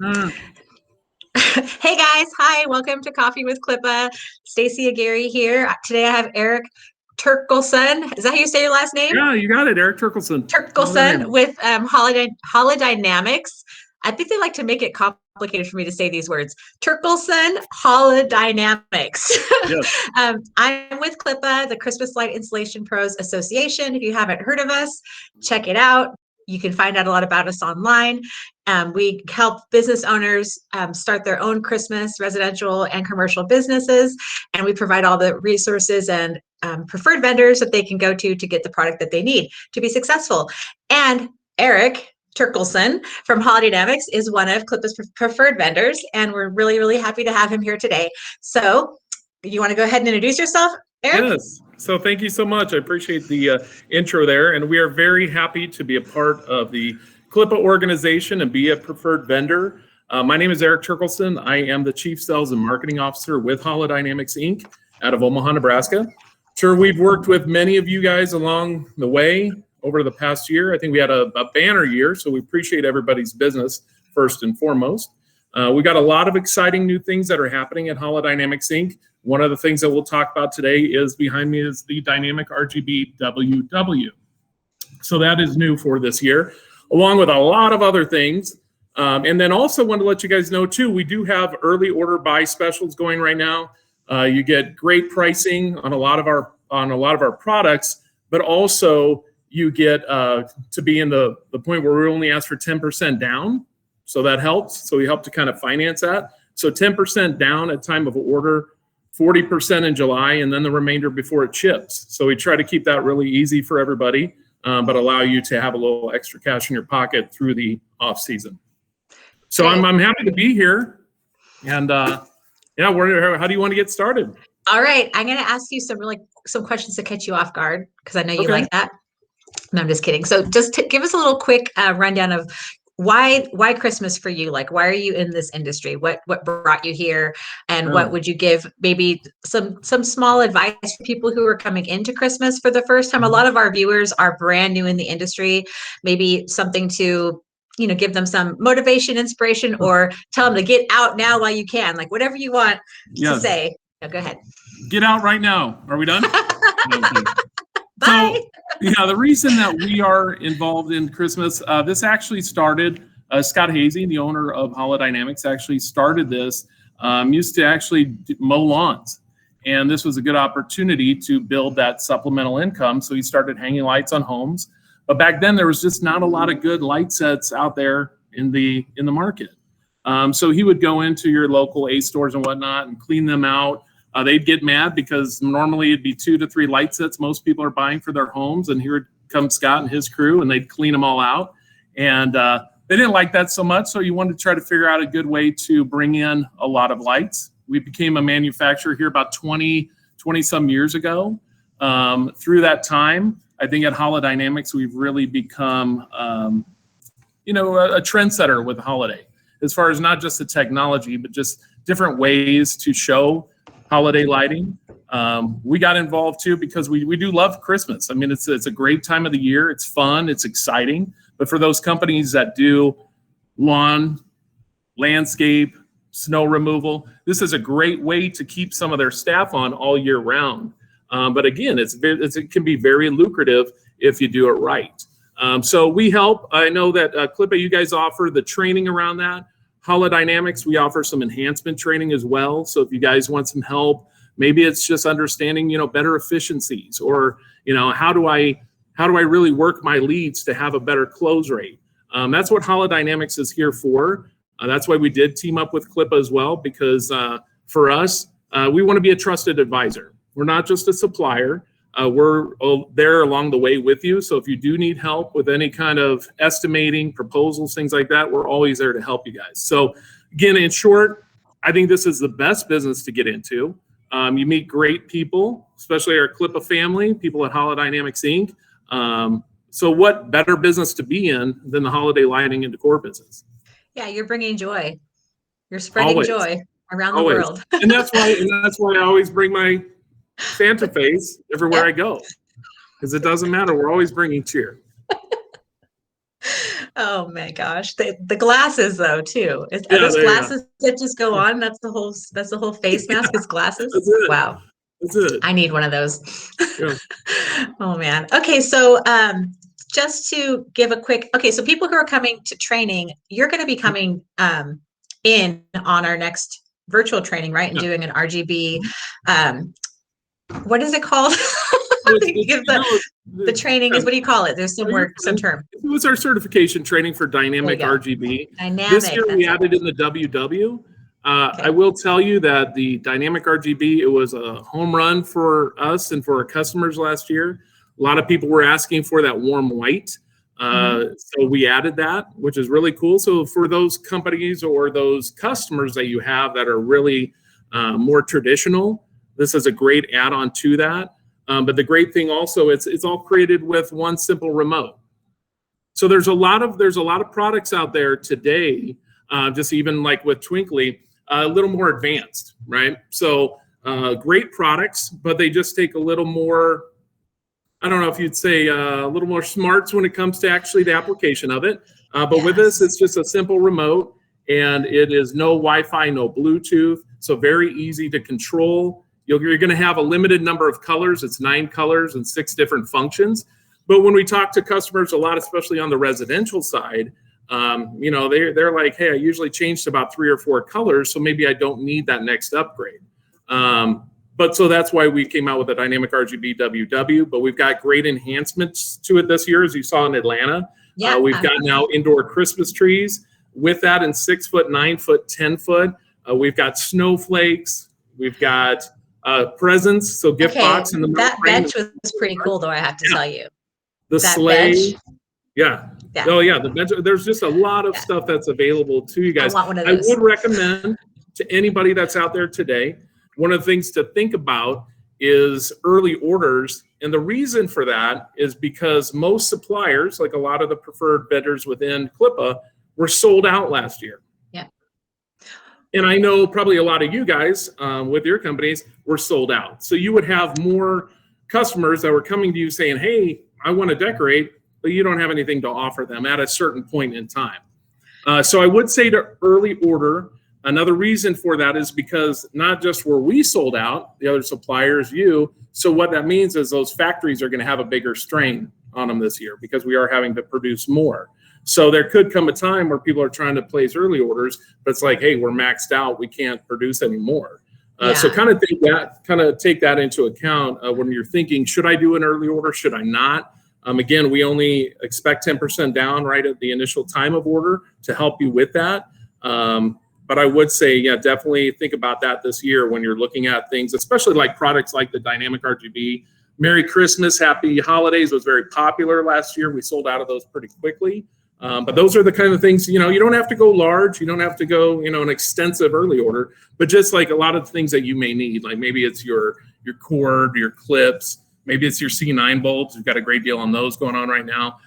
Okay. Hey guys, hi, welcome to Coffee with CLIPA. Stacey Aguirre here. Today I have Erik Terklesen. Is that how you say your last name? Yeah, you got it, Erik Terklesen. Terklesen with Holidynamics. I think they like to make it complicated for me to say these words. Terklesen Holidynamics. Yes. I'm with CLIPA, the Christmas Light Installation Pros Association. If you haven't heard of us, check it out. You can find out a lot about us online. We help business owners start their own Christmas residential and commercial businesses, and we provide all the resources and preferred vendors that they can go to get the product that they need to be successful. And Erik Terklesen from Holidynamics is one of CLIPA's preferred vendors, and we're really, really happy to have him here today. So you want to go ahead and introduce yourself, Erik? Yes. So thank you so much. I appreciate the intro there. And we are very happy to be a part of the CLIPA organization and be a preferred vendor. My name is Erik Terklesen. I am the Chief Sales and Marketing Officer with Holidynamics Inc. out of Omaha, Nebraska. Sure, we've worked with many of you guys along the way over the past year. I think we had a banner year, so we appreciate everybody's business first and foremost. We got a lot of exciting new things that are happening at Holidynamics Inc. One of the things that we'll talk about today is behind me is the Dynamic RGB WW. So that is new for this year, along with a lot of other things. And then also want to let you guys know too, we do have early order buy specials going right now. You get great pricing on a lot of our products, but also you get to be in the point where we only ask for 10% down. So that helps. So we help to kind of finance that. So 10% down at time of order, 40% in July, and then the remainder before it ships. So we try to keep that really easy for everybody, but allow you to have a little extra cash in your pocket through the off season. So I'm happy to be here. And yeah, how do you want to get started? All right, I'm going to ask you some questions to catch you off guard because I know you like that. No, I'm just kidding. So just give us a little quick rundown of why Christmas for you? Like, why are you in this industry? What brought you here? And what would you give maybe some small advice for people who are coming into Christmas for the first time? A lot of our viewers are brand new in the industry, maybe something to, give them some motivation, inspiration, or tell them to get out now while you can, like whatever you want to say. No, go ahead. Get out right now. Are we done? Bye. So, yeah, the reason that we are involved in Christmas, this actually started, Scott Hazy, the owner of Holidynamics, actually started this, used to actually mow lawns. And this was a good opportunity to build that supplemental income. So he started hanging lights on homes. But back then, there was just not a lot of good light sets out there in the market. So he would go into your local A stores and whatnot and clean them out. They'd get mad because normally it'd be 2 to 3 light sets most people are buying for their homes. And here comes Scott and his crew, and they'd clean them all out. And they didn't like that so much. So you wanted to try to figure out a good way to bring in a lot of lights. We became a manufacturer here about 20 some years ago. Through that time, I think at Holidynamics, we've really become, a trendsetter with holiday, as far as not just the technology, but just different ways to show holiday lighting. We got involved too because we do love Christmas. I mean, it's a great time of the year. It's fun. It's exciting. But for those companies that do lawn, landscape, snow removal, this is a great way to keep some of their staff on all year round. But again, it can be very lucrative if you do it right. So we help. I know that CLIPA, you guys offer the training around that. Holidynamics, we offer some enhancement training as well. So if you guys want some help, maybe it's just understanding, better efficiencies, or, how do I really work my leads to have a better close rate? That's what Holidynamics is here for. That's why we did team up with CLIPA as well, because for us, we want to be a trusted advisor. We're not just a supplier. We're there along the way with you. So if you do need help with any kind of estimating, proposals, things like that, we're always there to help you guys. So again, in short, I think this is the best business to get into. You meet great people, especially our CLIPA family, people at Holidynamics Inc. So what better business to be in than the holiday lighting and decor business? Yeah, you're bringing joy. You're spreading joy around the world. And that's why I always bring my Santa face everywhere I go, because it doesn't matter. We're always bringing cheer. Oh my gosh. The glasses though too. Are Yeah, those there you go. glasses that just go on? That's the whole face mask is glasses. That's it. Wow. That's it. I need one of those. Yeah. Oh man. Okay, so just to give a quick, okay, so people who are coming to training, you're going to be coming in on our next virtual training, right? And Yeah. doing an RGB. What is it called? So The training is, what do you call it? There's some term. It was our certification training for Dynamic RGB. This year we added in the WW. I will tell you that the Dynamic RGB, it was a home run for us and for our customers last year. A lot of people were asking for that warm white. So we added that, which is really cool. So for those companies or those customers that you have that are really more traditional, this is a great add-on to that. But the great thing also, it's all created with one simple remote. So there's a lot of products out there today, just even like with Twinkly, a little more advanced, right? So great products, but they just take a little more, I don't know if you'd say a little more smarts when it comes to actually the application of it. But with this, it's just a simple remote, and it is no Wi-Fi, no Bluetooth, so very easy to control. You're going to have a limited number of colors. It's 9 colors and 6 different functions. But when we talk to customers a lot, especially on the residential side, you know, they're like, hey, I usually change to about 3 or 4 colors, so maybe I don't need that next upgrade. But so that's why we came out with the Dynamic RGB WW. But we've got great enhancements to it this year, as you saw in Atlanta. Yeah. We've got now indoor Christmas trees with that in 6 foot, 9 foot, 10 foot. We've got snowflakes. We've got presents, so gift box in the middle. That bench was pretty cool, though, I have to tell you. The sleigh. Bench. Yeah. Oh yeah, the bench. There's just a lot of stuff that's available to you guys. I want one of those. I would recommend to anybody that's out there today, one of the things to think about is early orders. And the reason for that is because most suppliers, like a lot of the preferred vendors within CLIPA, were sold out last year. Yeah. And I know probably a lot of you guys with your companies were sold out. So you would have more customers that were coming to you saying, hey, I want to decorate, but you don't have anything to offer them at a certain point in time. So I would say to early order. Another reason for that is because not just were we sold out, the other suppliers, you. So what that means is those factories are going to have a bigger strain on them this year because we are having to produce more. So there could come a time where people are trying to place early orders, but it's like, hey, we're maxed out. We can't produce anymore. So kind of take that into account when you're thinking, should I do an early order? Should I not? Again, we only expect 10% down right at the initial time of order to help you with that. But I would say, yeah, definitely think about that this year when you're looking at things, especially like products like the Dynamic RGB. Merry Christmas, Happy Holidays was very popular last year. We sold out of those pretty quickly. But those are the kind of things, you know, you don't have to go large. You don't have to go, you know, an extensive early order, but just like a lot of things that you may need, like maybe it's your cord, your clips, maybe it's your C9 bulbs. We've got a great deal on those going on right now.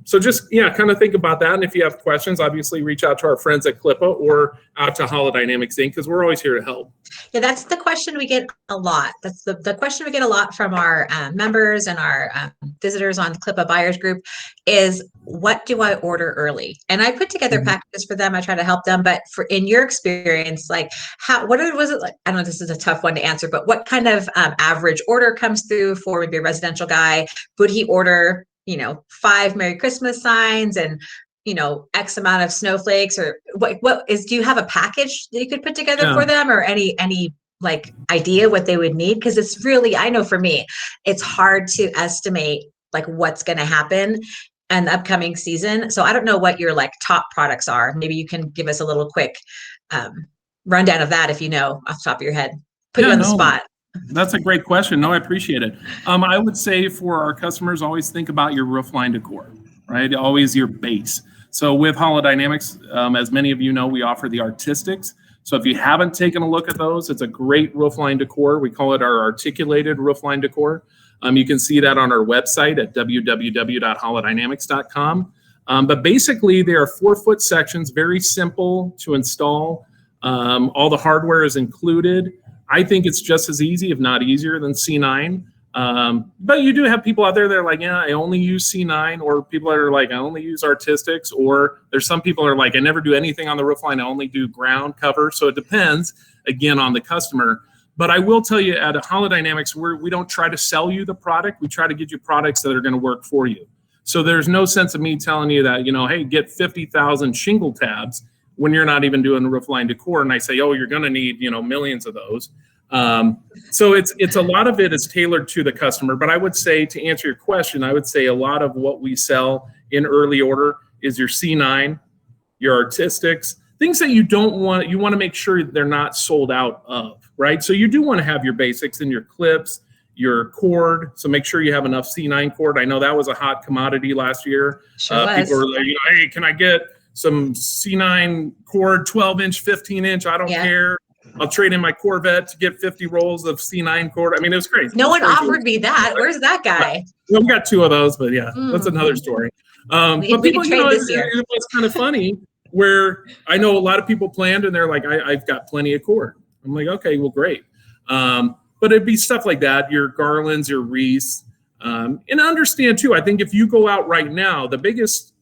So just, yeah, kind of think about that. And if you have questions, obviously reach out to our friends at CLIPA or out to Holidynamics Inc. because we're always here to help. Yeah, that's the question we get a lot. That's the question we get a lot from our members and our visitors on CLIPA Buyers Group is, what do I order early? And I put together packages for them. I try to help them. But in your experience, like was it like? I don't know, this is a tough one to answer, but what kind of average order comes through for maybe a residential guy? Would he order, 5 Merry Christmas signs and, X amount of snowflakes, or do you have a package that you could put together for them, or any like idea what they would need? Because it's really, I know for me, it's hard to estimate like what's going to happen in the upcoming season. So I don't know what your like top products are. Maybe you can give us a little quick rundown of that if you know off the top of your head. Put you on the spot. That's a great question. No, I appreciate it. I would say for our customers, always think about your roofline decor, right? Always your base. So with Holidynamics, as many of you know, we offer the Artistics. So if you haven't taken a look at those, it's a great roofline decor. We call it our articulated roofline decor. You can see that on our website at www.holidynamics.com. But basically, they are 4-foot sections, very simple to install. All the hardware is included. I think it's just as easy, if not easier, than C9. But you do have people out there that are like, yeah, I only use C9, or people that are like, I only use artistics, or there's some people that are like, I never do anything on the roof line. I only do ground cover. So it depends, again, on the customer. But I will tell you, at Holidynamics, we don't try to sell you the product. We try to get you products that are going to work for you. So there's no sense of me telling you that, hey, get 50,000 shingle tabs when you're not even doing roof line decor. And I say, oh, you're going to need, millions of those. So it's a lot of it is tailored to the customer. But I would say, to answer your question, I would say a lot of what we sell in early order is your C9, your artistics, things that you want to make sure they're not sold out of, right? So you do want to have your basics and your clips, your cord. So make sure you have enough C9 cord. I know that was a hot commodity last year. Sure people were like, hey, can I get some C9 cord, 12-inch, 15-inch? I don't care. I'll trade in my Corvette to get 50 rolls of C9 cord. I mean, it was crazy. No one offered me that. Where's that guy? Well, we got 2 of those, but yeah, that's another story. But people, it was kind of funny where I know a lot of people planned and they're like, I've got plenty of cord. I'm like, okay, well, great. But it'd be stuff like that, your garlands, your wreaths. And understand too, I think if you go out right now, the biggest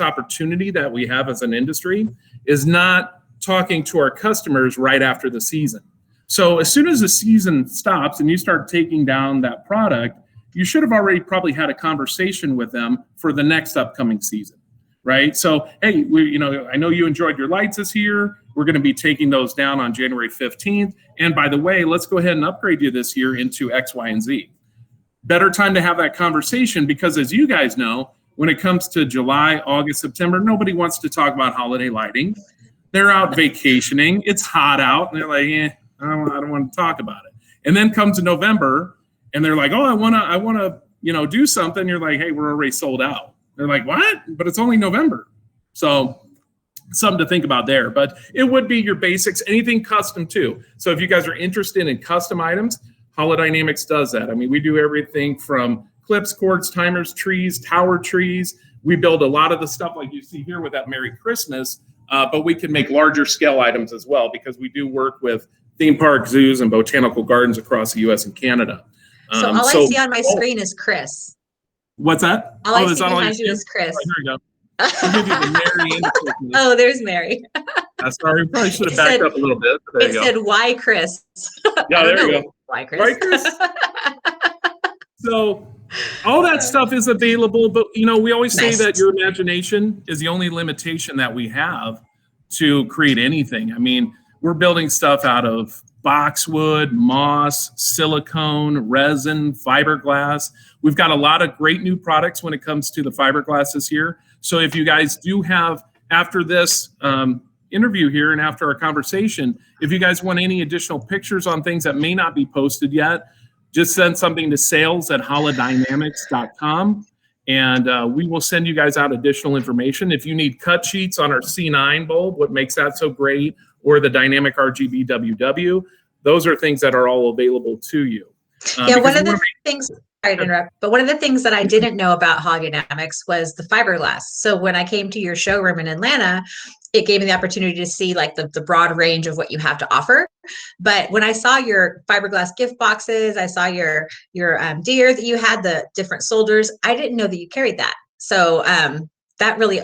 opportunity that we have as an industry is not talking to our customers right after the season. So as soon as the season stops and you start taking down that product, you should have already probably had a conversation with them for the next upcoming season, right? So, hey, I know you enjoyed your lights this year. We're going to be taking those down on January 15th. And by the way, let's go ahead and upgrade you this year into X, Y, and Z. Better time to have that conversation because, as you guys know, when it comes to July, August, September, nobody wants to talk about holiday lighting. They're out vacationing. It's hot out. And they're like, I don't want to talk about it. And then comes November and they're like, oh, I want to, do something. You're like, hey, we're already sold out. They're like, what? But it's only November. So something to think about there. But it would be your basics, anything custom too. So if you guys are interested in custom items, Holidynamics does that. I mean, we do everything from clips, cords, timers, trees, tower trees. We build a lot of the stuff like you see here with that Merry Christmas. But we can make larger scale items as well because we do work with theme parks, zoos, and botanical gardens across the U.S. and Canada. So all I see on my screen is Chris. What's that? All I see behind you is Chris. Right, here we go. I'll give you the Mary and the Christmas. Oh, there's Mary. Sorry, we probably should have backed up a little bit. But it said, why Chris? Yeah, there you go. Why Chris? Why Chris? So all that stuff is available, but we always say that your imagination is the only limitation that we have to create anything. I mean, we're building stuff out of boxwood, moss, silicone, resin, fiberglass. We've got a lot of great new products when it comes to the fiberglass this year. So if you guys do have, after this interview here and after our conversation, if you guys want any additional pictures on things that may not be posted yet, just send something to sales@holidynamics.com and we will send you guys out additional information. If you need cut sheets on our C9 bulb, what makes that so great, or the Dynamic RGB WW, those are things that are all available to you. One of the things, sorry to interrupt, but one of the things that I didn't know about Holidynamics was the fiberglass. So when I came to your showroom in Atlanta, it gave me the opportunity to see like the broad range of what you have to offer. But when I saw your fiberglass gift boxes, I saw your deer that you had, the different soldiers, I didn't know that you carried that. So that really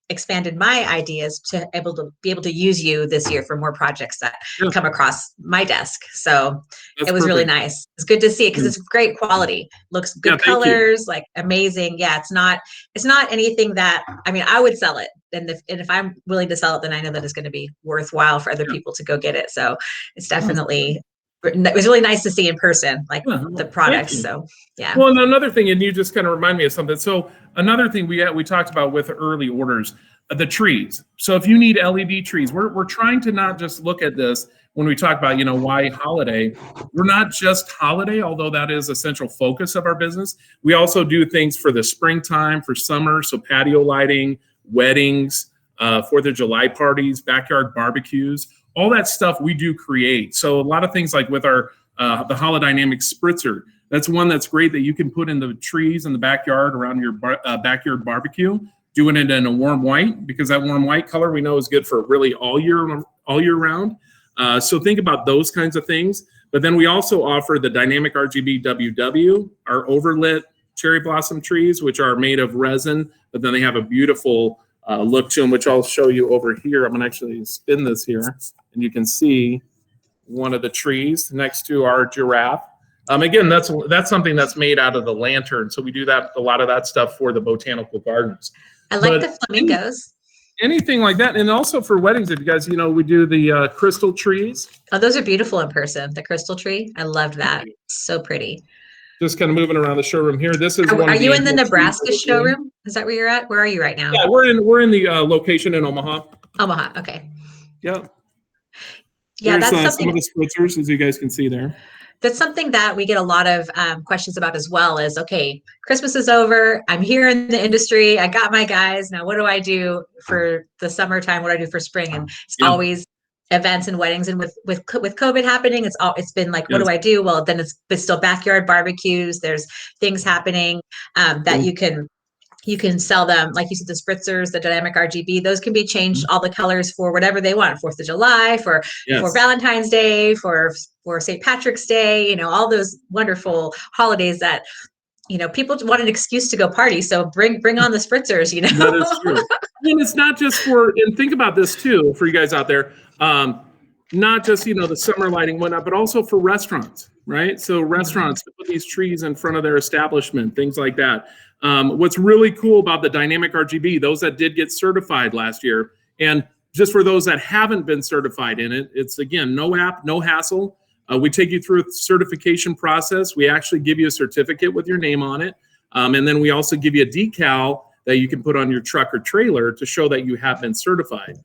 expanded my ideas to be able to use you this year for more projects that come across my desk. So it was really nice. It's good to see it because it's great quality, looks good, colors, like amazing. Yeah, it's not anything that, I mean, I would sell it. And if I'm willing to sell it, then I know that it's going to be worthwhile for other people to go get it. So it's definitely, it was really nice to see in person, like the products. So yeah. Well, and another thing, and you just kind of remind me of something. So another thing we talked about with early orders, the trees. So if you need LED trees, we're trying to not just look at this when we talk about, why holiday. We're not just holiday, although that is a central focus of our business. We also do things for the springtime, for summer. So patio lighting, weddings, 4th of July parties, backyard barbecues, all that stuff we do create. So a lot of things like with our the Holidynamics spritzer, that's one that's great that you can put in the trees in the backyard around your backyard barbecue, doing it in a warm white, because that warm white color we know is good for really all year round. So think about those kinds of things. But then we also offer the Dynamic RGB WW, our overlit cherry blossom trees, which are made of resin, but then they have a beautiful look to them, which I'll show you over here. I'm gonna actually spin this here, and you can see one of the trees next to our giraffe. Again, that's something that's made out of the lantern. So we do that, a lot of that stuff for the botanical gardens. I like the flamingos. Anything like that. And also for weddings, if you guys, we do the crystal trees. Oh, those are beautiful in person. The crystal tree. I loved that. So pretty. Just kind of moving around the showroom here. This is Are you in the Nebraska showroom? Is that where you're at? Where are you right now? Yeah, we're in the location in Omaha. Omaha, okay. Yep. Yeah, there's that's something. Some of the spritzers, as you guys can see there. That's something that we get a lot of questions about as well. Is okay, Christmas is over. I'm here in the industry. I got my guys. Now, what do I do for the summertime? What do I do for spring? And it's always events and weddings, and with COVID happening, it's been like, what do I do? Well, then it's still backyard barbecues. There's things happening that you can sell them, like you said, the spritzers, the Dynamic RGB. Those can be changed all the colors for whatever they want. 4th of July, for Valentine's Day, for St. Patrick's Day. All those wonderful holidays that people want an excuse to go party. So bring on the spritzers. That is true. And it's not just and think about this too, for you guys out there. Not just, the summer lighting, whatnot, but also for restaurants, right? So restaurants put these trees in front of their establishment, things like that. What's really cool about the Dynamic RGB, those that did get certified last year, and just for those that haven't been certified in it, it's, again, no app, no hassle. We take you through a certification process. We actually give you a certificate with your name on it. And then we also give you a decal that you can put on your truck or trailer to show that you have been certified.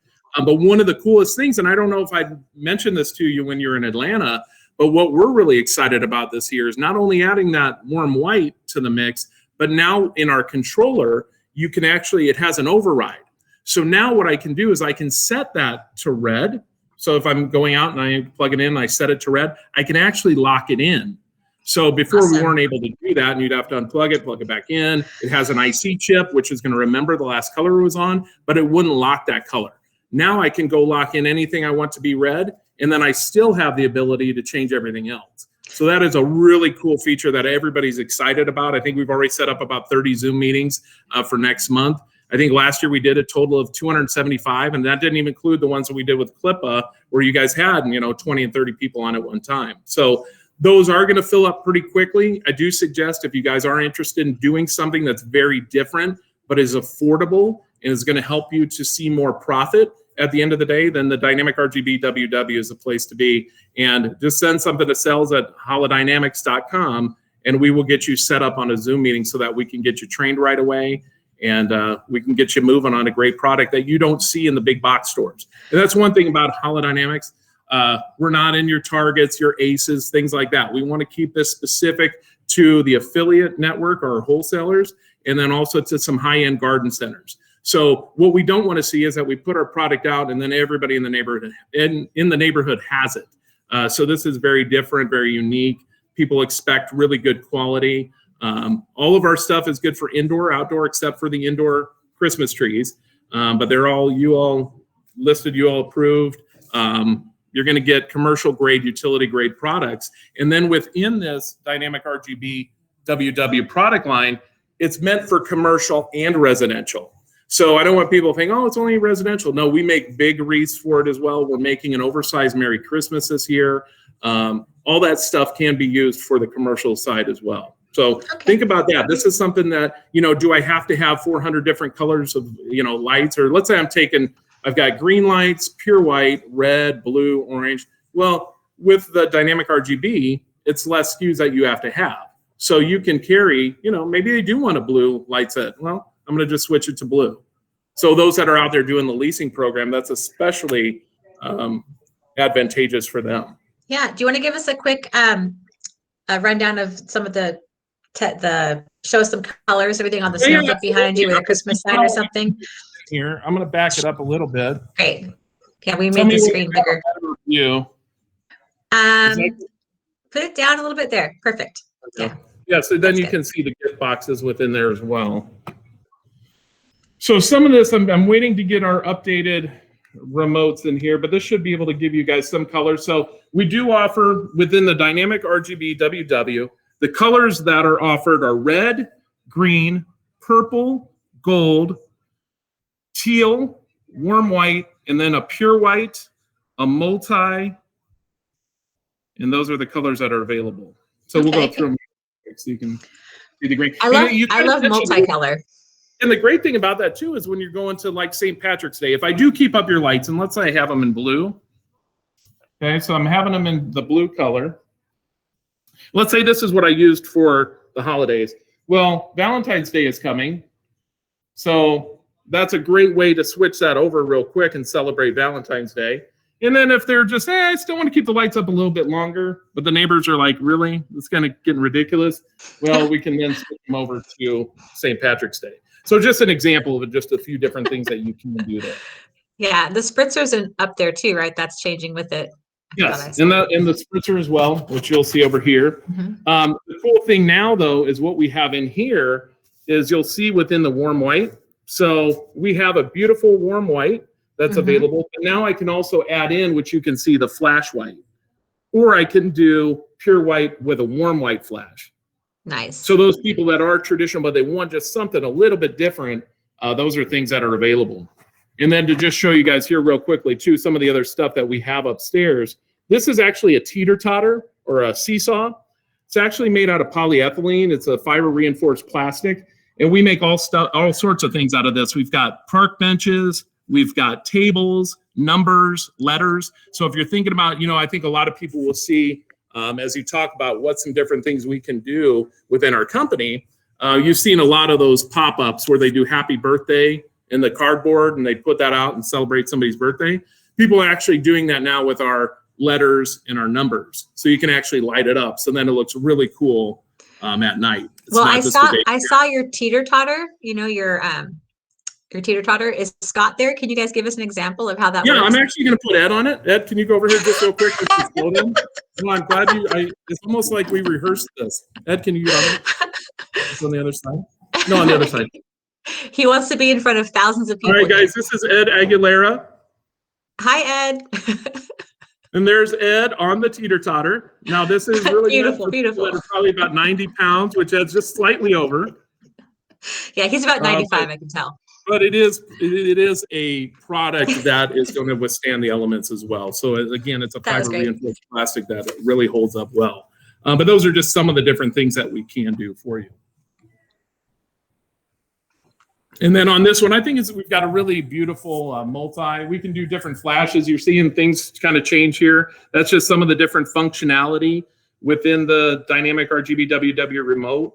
But one of the coolest things, and I don't know if I mentioned this to you when you're in Atlanta, but what we're really excited about this year is not only adding that warm white to the mix, but now in our controller, you can actually, it has an override. So now what I can do is I can set that to red. So if I'm going out and I plug it in and I set it to red, I can actually lock it in. So before we weren't able to do that, and you'd have to unplug it, plug it back in. It has an IC chip, which is going to remember the last color it was on, but it wouldn't lock that color. Now I can go lock in anything I want to be red, and then I still have the ability to change everything else. So that is a really cool feature that everybody's excited about. I think we've already set up about 30 Zoom meetings for next month. I think last year we did a total of 275, and that didn't even include the ones that we did with CLIPA, where you guys had 20 and 30 people on at one time. So those are going to fill up pretty quickly. I do suggest, if you guys are interested in doing something that's very different but is affordable and is going to help you to see more profit at the end of the day, then the Dynamic RGB WW is the place to be. And just send something to sales at holidynamics.com, and we will get you set up on a Zoom meeting so that we can get you trained right away, and we can get you moving on a great product that you don't see in the big box stores. And that's one thing about Holidynamics. We're not in your Targets, your Aces, things like that. We want to keep this specific to the affiliate network or wholesalers, and then also to some high-end garden centers. So what we don't want to see is that we put our product out and then everybody in the neighborhood has it. So this is very different, very unique. People expect really good quality. All of our stuff is good for indoor, outdoor, except for the indoor Christmas trees. But they're all you all listed, you all approved. You're going to get commercial grade, utility grade products. And then within this Dynamic RGB WW product line, it's meant for commercial and residential. So I don't want people to think, oh, it's only residential. No, we make big wreaths for it as well. We're making an oversized Merry Christmas this year. All that stuff can be used for the commercial side as well. So think about that. This is something that, do I have to have 400 different colors of, lights? Or let's say I've got green lights, pure white, red, blue, orange. Well, with the Dynamic RGB, it's less SKUs that you have to have. So you can carry, maybe they do want a blue light set. Well, I'm going to just switch it to blue. So those that are out there doing the leasing program, that's especially advantageous for them. Yeah. Do you want to give us a quick a rundown of some of the show some colors, everything on the screen behind you with a Christmas sign or something? Here, I'm going to back it up a little bit. Great. Can we make the screen bigger? Put it down a little bit there. Perfect. Yeah. Yeah, so then you can see the gift boxes within there as well. So some of this, I'm waiting to get our updated remotes in here, but this should be able to give you guys some color. So we do offer within the Dynamic RGB WW, the colors that are offered are red, green, purple, gold, teal, warm white, and then a pure white, a multi, and those are the colors that are available. So we'll go through them so you can see the green. I love multicolor. And the great thing about that too is when you're going to like St. Patrick's Day, if I do keep up your lights, and let's say I have them in blue. Okay, so I'm having them in the blue color. Let's say this is what I used for the holidays. Well, Valentine's Day is coming. So that's a great way to switch that over real quick and celebrate Valentine's Day. And then if they're just, I still want to keep the lights up a little bit longer, but the neighbors are like, really? It's kind of getting ridiculous. Well, we can then switch them over to St. Patrick's Day. So just an example of just a few different things that you can do there. Yeah, the spritzer's up there too, right? That's changing with it. Yes, and the spritzer as well, which you'll see over here. Mm-hmm. The cool thing now, though, is what we have in here is you'll see within the warm white. So we have a beautiful warm white that's available. But now I can also add in, which you can see, the flash white. Or I can do pure white with a warm white flash. Nice. So those people that are traditional, but they want just something a little bit different, those are things that are available. And then to just show you guys here real quickly, too, some of the other stuff that we have upstairs. This is actually a teeter-totter or a seesaw. It's actually made out of polyethylene. It's a fiber-reinforced plastic. And we make all sorts of things out of this. We've got park benches. We've got tables, numbers, letters. So if you're thinking about, I think a lot of people will see as you talk about what some different things we can do within our company. You've seen a lot of those pop-ups where they do happy birthday in the cardboard and they put that out and celebrate somebody's birthday. People are actually doing that now with our letters and our numbers. So you can actually light it up. So then it looks really cool at night. Well, I saw your teeter-totter, your teeter-totter. Is Scott there? Can you guys give us an example of how that works? Yeah, I'm actually going to put Ed on it. Ed, can you go over here just real quick? Well, I'm glad it's almost like we rehearsed this. Ed, can you get on it? It's on the other side. No, on the other side. He wants to be in front of thousands of people. All right, guys, this is Ed Aguilera. Hi, Ed. And there's Ed on the teeter-totter. Now, this is really beautiful. Probably about 90 pounds, which Ed's just slightly over. Yeah, he's about 95, I can tell. But it is a product that is going to withstand the elements as well. So again, it's a fiber reinforced plastic that really holds up well. But those are just some of the different things that we can do for you. And then on this one, I think we've got a really beautiful multi. We can do different flashes. You're seeing things kind of change here. That's just some of the different functionality within the Dynamic RGB WW remote.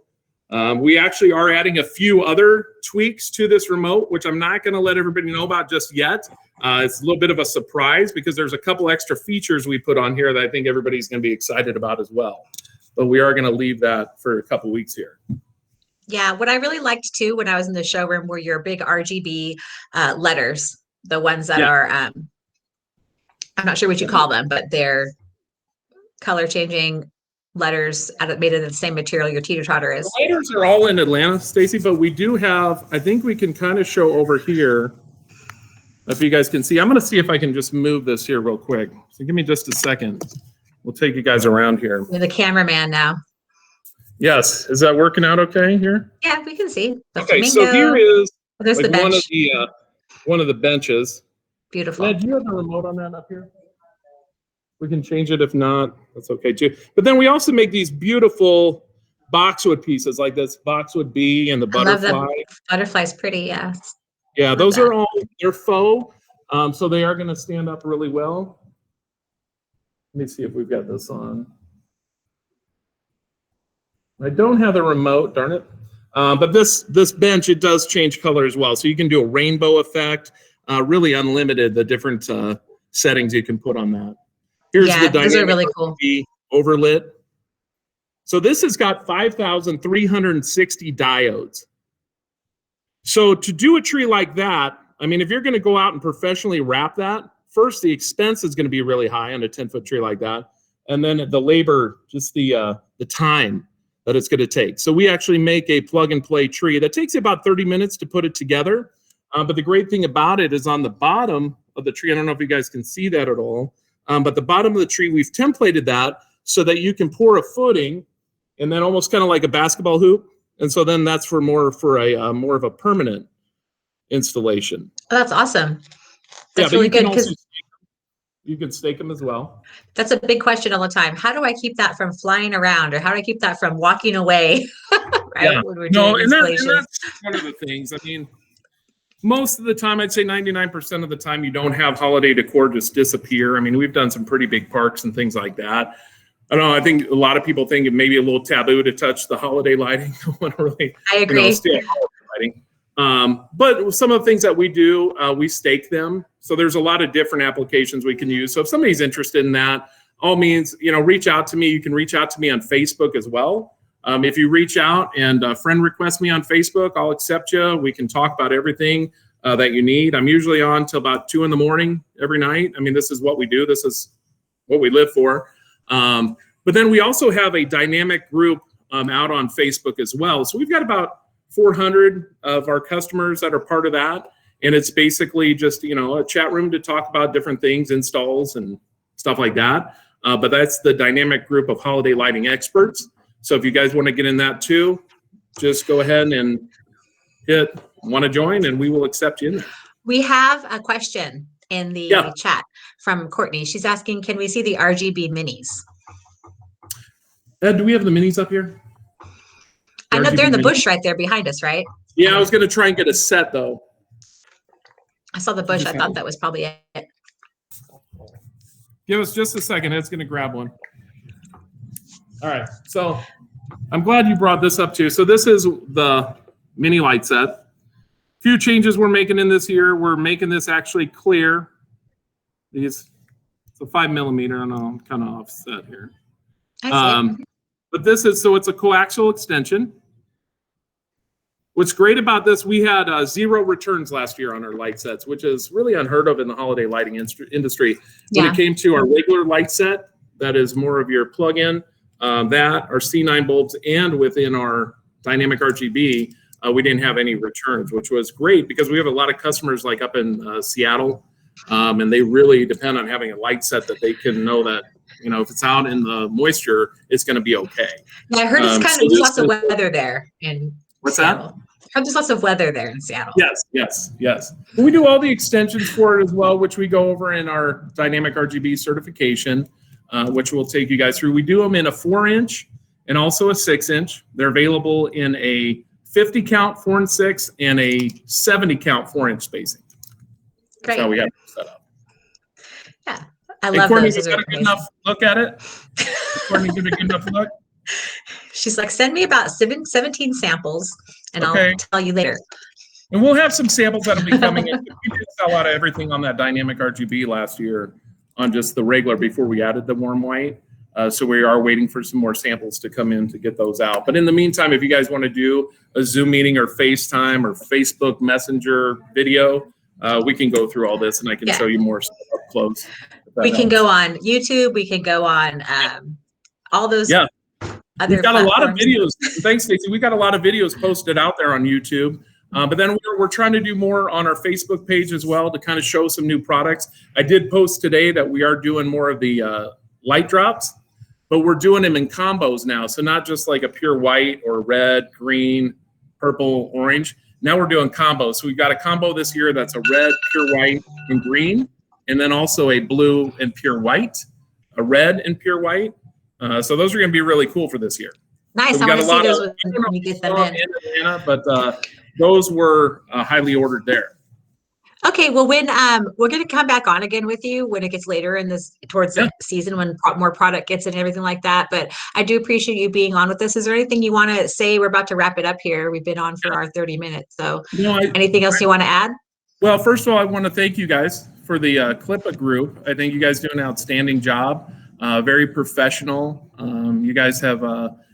We actually are adding a few other tweaks to this remote, which I'm not going to let everybody know about just yet. It's a little bit of a surprise because there's a couple extra features we put on here that I think everybody's going to be excited about as well. But we are going to leave that for a couple weeks here. Yeah, what I really liked too when I was in the showroom were your big RGB letters, the ones that are, I'm not sure what you call them, but they're color changing letters made of the same material your teeter-totter is. The letters are all in Atlanta, Stacy, but we do have, I think we can kind of show over here, if you guys can see. I'm going to see if I can just move this here real quick. So give me just a second. We'll take you guys around here. You're the cameraman now. Yes. Is that working out okay here? Yeah, we can see. Okay, so here is there's the bench. one of the benches. Beautiful. Ned, do you have the remote on that up here? We can change it. If not, that's okay too. But then we also make these beautiful boxwood pieces like this boxwood bee and the butterfly. I love the butterfly's pretty, yeah. Yeah, those are all, they're faux. So they are going to stand up really well. Let me see if we've got this on. I don't have the remote, darn it. But this bench, it does change color as well. So you can do a rainbow effect, really unlimited, the different settings you can put on that. Here's the those are really Dynamic cool. Overlit. So this has got 5,360 diodes. So to do a tree like that, I mean, if you're going to go out and professionally wrap that, first, the expense is going to be really high on a 10-foot tree like that. And then the labor, just the time that it's going to take. So we actually make a plug-and-play tree that takes about 30 minutes to put it together. But the great thing about it is on the bottom of the tree, I don't know if you guys can see that at all, but the bottom of the tree, we've templated that so that you can pour a footing and then almost kind of like a basketball hoop. And so then that's for more of a permanent installation. Oh, that's awesome. That's yeah, really good, because you can stake them as well. that's a big question all the time. How do I keep that from flying around, or how do I keep that from walking away? Right? Yeah. When we're doing And installations. that's one of the things. I mean, most of the time, I'd say 99% of the time, you don't have holiday decor just disappear. I mean, we've done some pretty big parks and things like that. I don't know. I think a lot of people think it may be a little taboo to touch the holiday lighting. Really, I agree. Stay at holiday lighting. But some of the things that we do, we stake them. So there's a lot of different applications we can use. So if somebody's interested in that, all means, reach out to me. You can reach out to me on Facebook as well. If you reach out and friend request me on Facebook, I'll accept you. We can talk about everything that you need. I'm usually on till about 2 a.m. every night. I mean, this is what we do. This is what we live for. But then we also have a dynamic group out on Facebook as well. So we've got about 400 of our customers that are part of that. And it's basically just, a chat room to talk about different things, installs and stuff like that. But that's the dynamic group of holiday lighting experts. So if you guys want to get in that too, just go ahead and hit want to join and we will accept you in there. We have a question in the chat from Courtney. She's asking, can we see the RGB minis? Ed, do we have the minis up here? I know they're in the bush right there behind us, right? Yeah, I was going to try and get a set though. I saw the bush. I thought that was probably it. Give us just a second. Ed's going to grab one. All right. So I'm glad you brought this up too. So this is the mini light set. A few changes we're making in this year. We're making this actually clear. It's a 5 millimeter. I know I'm kind of offset here. But this is, so it's a coaxial extension. What's great about this, we had 0 returns last year on our light sets, which is really unheard of in the holiday lighting industry. When it came to our regular light set, that is more of your plug-in, that, our C9 bulbs, and within our Dynamic RGB, we didn't have any returns, which was great because we have a lot of customers like up in Seattle, and they really depend on having a light set that they can know that, if it's out in the moisture, it's going to be okay. Yeah, I heard it's kind of lots of weather there in Seattle. That? I heard there's lots of weather there in Seattle. Yes. We do all the extensions for it as well, which we go over in our Dynamic RGB certification, which we'll take you guys through. We do them in a 4-inch and also a 6-inch. They're available in a 50 count 4 and 6 and a 70 count 4-inch spacing. That's how we have it set up. Yeah, I love Courtney, those. you got a good enough look at it? Courtney, give it a good enough look? She's like, send me about 17 samples and I'll tell you later. And we'll have some samples that'll be coming in. We did sell out of everything on that Dynamic RGB last year on just the regular before we added the warm white. So we are waiting for some more samples to come in to get those out. But in the meantime, if you guys want to do a Zoom meeting or FaceTime or Facebook Messenger video, we can go through all this and I can show you more stuff up close. We can go on YouTube. We can go on all those other We've got platforms. a lot of videos. Thanks, Stacey. We got a lot of videos posted out there on YouTube. But then we're trying to do more on our Facebook page as well to kind of show some new products. I did post today that we are doing more of the light drops, but we're doing them in combos now. So not just like a pure white or red, green, purple, orange. Now we're doing combos. So we've got a combo this year that's a red, pure white, and green, and then also a blue and pure white, a red and pure white. So those are going to be really cool for this year. Nice. So I want to see those when we get them in. Atlanta, but those were highly ordered there. Okay, well, when we're going to come back on again with you when it gets later in this towards the season when more product gets in and everything like that. But I do appreciate you being on with us. Is there anything you want to say? We're about to wrap it up here. We've been on for our 30 minutes. So anything else you want to add? Well, first of all, I want to thank you guys for the CLIPA group. I think you guys do an outstanding job. Very professional. You guys have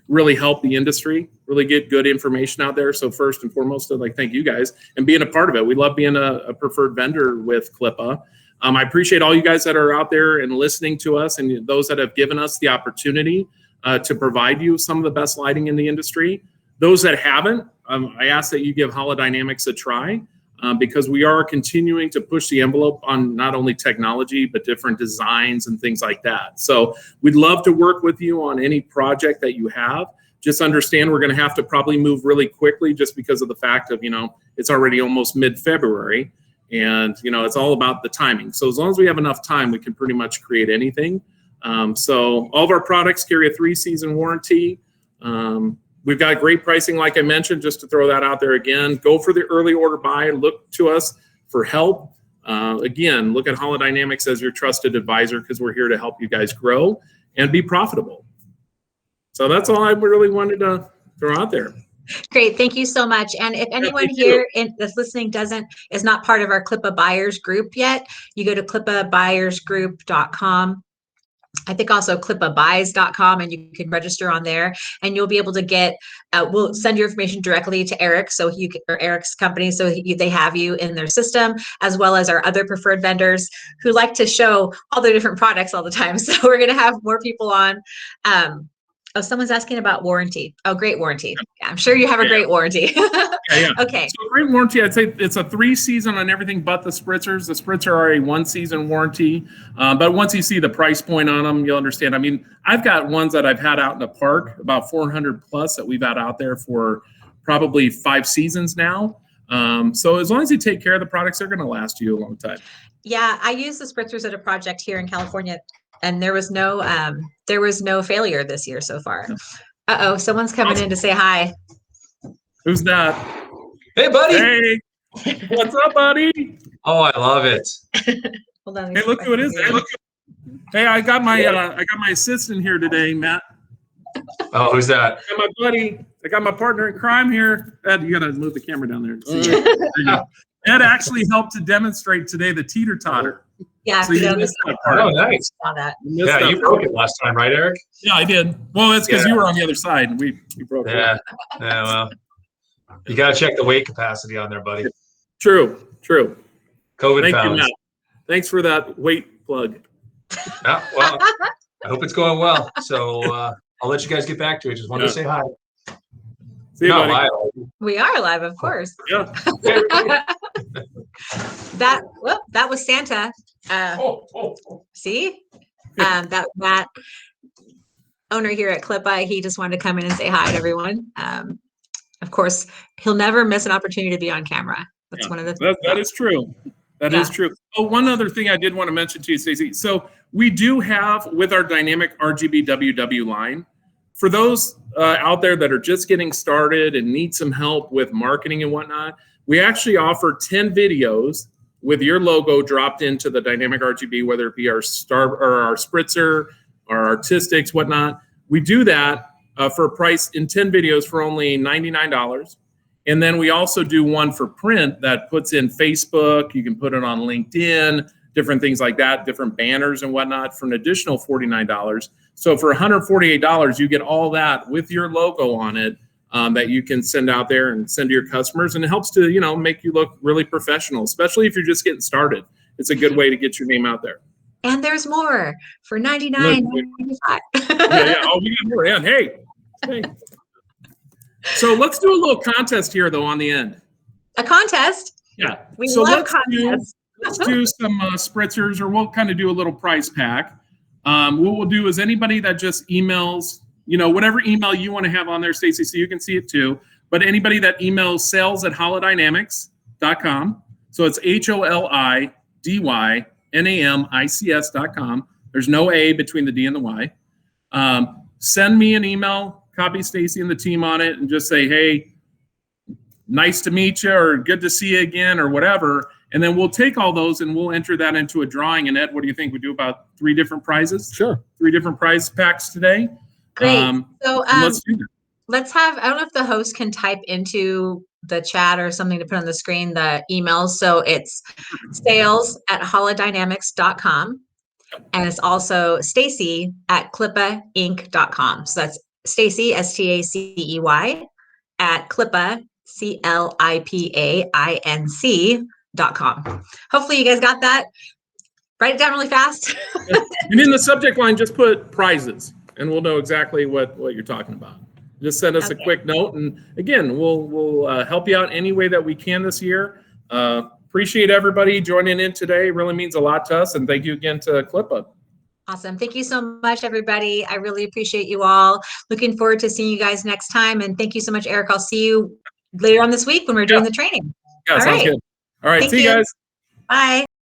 really helped the industry, really get good information out there. So first and foremost, I'd like to thank you guys and being a part of it. We love being a preferred vendor with CLIPA. I appreciate all you guys that are out there and listening to us and those that have given us the opportunity to provide you some of the best lighting in the industry. Those that haven't, I ask that you give Holidynamics a try. because we are continuing to push the envelope on not only technology, but different designs and things like that. So we'd love to work with you on any project that you have. Just understand we're going to have to probably move really quickly just because of the fact of, it's already almost mid-February, and, it's all about the timing. So as long as we have enough time, we can pretty much create anything. So all of our products carry a 3-season warranty. We've got great pricing, like I mentioned, just to throw that out there again. Go for the early order buy. Look to us for help. Again, look at Holidynamics as your trusted advisor, because we're here to help you guys grow and be profitable. So that's all I really wanted to throw out there. Great. Thank you so much. And if anyone here that's listening is not part of our CLIPA buyers group yet, you go to clipabuyersgroup.com. I think also clipabuys.com, and you can register on there, and you'll be able to get, we'll send your information directly to Erik, or Erik's company, so they have you in their system, as well as our other preferred vendors who like to show all their different products all the time. So we're going to have more people on. Oh, someone's asking about warranty. Oh, great warranty. Yeah, I'm sure you have a great warranty. Okay. So great warranty. I'd say it's a 3-season on everything but the spritzers. The spritzer are a 1-season warranty. But once you see the price point on them, you'll understand. I mean, I've got ones that I've had out in the park, about 400 plus that we've had out there for probably 5 seasons now. So as long as you take care of the products, they're going to last you a long time. Yeah, I use the spritzers at a project here in California, and there was no failure this year so far. Uh-oh, someone's coming in to say hi. Who's that? Hey, buddy. Hey, what's up, buddy? Oh, I love it. Hold on. Hey, look who it is. Hey, I got my assistant here today, Matt. Oh, who's that? I got my buddy. I got my partner in crime here. Ed, you got to move the camera down there. There you go. Ed actually helped to demonstrate today the teeter-totter. Yeah, so you missed that part. Oh, nice. Saw that. Yeah, you broke it last time, right, Erik? Yeah, I did. Well, it's because you were on the other side, and we broke it. Yeah, well, you got to check the weight capacity on there, buddy. True. COVID Thank pounds. you, Matt. Thanks for that weight plug. Yeah, well, I hope it's going well. So I'll let you guys get back to it. Just wanted to say hi. See you, buddy. Bye. We are live, of course. Yeah. That was Santa. See? That owner here at CLIPA, he just wanted to come in and say hi to everyone. Of course, he'll never miss an opportunity to be on camera. That's one of the things. That is true. That is true. Oh, one other thing I did want to mention to you, Stacey. So we do have, with our Dynamic RGB WW line, for those out there that are just getting started and need some help with marketing and whatnot, we actually offer 10 videos with your logo dropped into the Dynamic RGB, whether it be our spritzer, our artistics, whatnot. We do that for a price in 10 videos for only $99. And then we also do one for print that puts in Facebook. You can put it on LinkedIn, different things like that, different banners and whatnot for an additional $49. So for $148, you get all that with your logo on it that you can send out there and send to your customers. And it helps to, make you look really professional, especially if you're just getting started. It's a good way to get your name out there. And there's more for $99.95. Yeah. Oh, we got more. And hey. So let's do a little contest here, though, on the end. A contest? Yeah. We love contests. Let's do some spritzers, or we'll kind of do a little prize pack. What we'll do is anybody that just emails, whatever email you want to have on there, Stacey, so you can see it too. But anybody that emails sales@holidynamics.com. So it's HOLIDYNAMICS.com. There's no A between the D and the Y. Send me an email. Copy Stacey and the team on it and just say, hey, nice to meet you, or good to see you again, or whatever. And then we'll take all those and we'll enter that into a drawing. And Ed, what do you think? We do about 3 different prizes? Sure. 3 different prize packs today. Great. So let's do that. Let's have, I don't know if the host can type into the chat or something to put on the screen, the emails. So it's sales@holidynamics.com. And it's also Stacey@clipainc.com. So that's Stacey, STACEY, at CLIPA, CLIPAINC.com. Hopefully you guys got that. Write it down really fast. And in the subject line, just put prizes, and we'll know exactly what you're talking about. Just send us a quick note, and again, we'll help you out any way that we can this year. Appreciate everybody joining in today. It really means a lot to us. And thank you again to CLIPA. Awesome. Thank you so much, everybody. I really appreciate you all. Looking forward to seeing you guys next time. And thank you so much, Eric. I'll see you later on this week when we're doing the training. Yeah, All sounds right. good. All right. Thank See you guys. Bye.